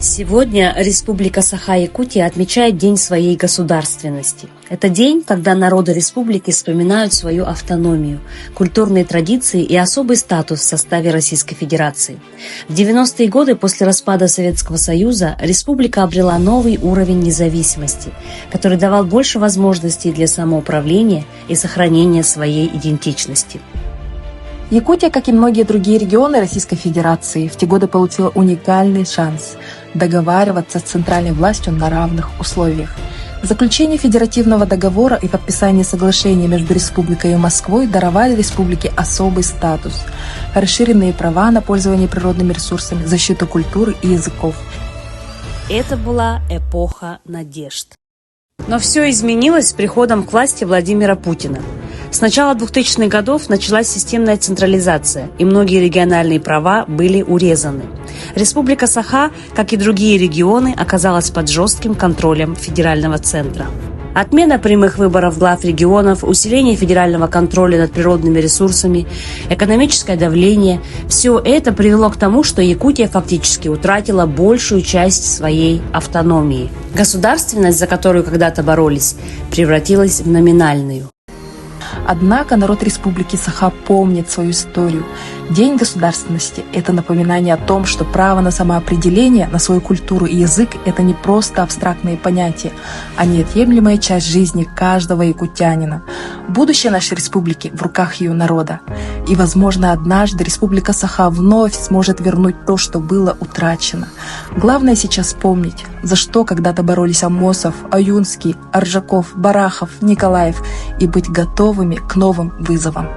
Сегодня Республика Саха-Якутия отмечает День своей государственности. Это день, когда народы республики вспоминают свою автономию, культурные традиции и особый статус в составе Российской Федерации. В 90-е годы после распада Советского Союза республика обрела новый уровень независимости, который давал больше возможностей для самоуправления и сохранения своей идентичности. Якутия, как и многие другие регионы Российской Федерации, в те годы получила уникальный шанс договариваться с центральной властью на равных условиях. Заключение федеративного договора и подписание соглашения между республикой и Москвой даровали республике особый статус, расширенные права на пользование природными ресурсами, защиту культуры и языков. Это была эпоха надежд. Но все изменилось с приходом к власти Владимира Путина. С начала 2000-х годов началась системная централизация, и многие региональные права были урезаны. Республика Саха, как и другие регионы, оказалась под жестким контролем федерального центра. Отмена прямых выборов глав регионов, усиление федерального контроля над природными ресурсами, экономическое давление – все это привело к тому, что Якутия фактически утратила большую часть своей автономии. Государственность, за которую когда-то боролись, превратилась в номинальную. Однако народ Республики Саха помнит свою историю. День государственности – это напоминание о том, что право на самоопределение, на свою культуру и язык – это не просто абстрактные понятия, а неотъемлемая часть жизни каждого якутянина. Будущее нашей республики в руках ее народа. И, возможно, однажды Республика Саха вновь сможет вернуть то, что было утрачено. Главное сейчас помнить, за что когда-то боролись Амосов, Аюнский, Аржаков, Барахов, Николаев, и быть готовыми к новым вызовам.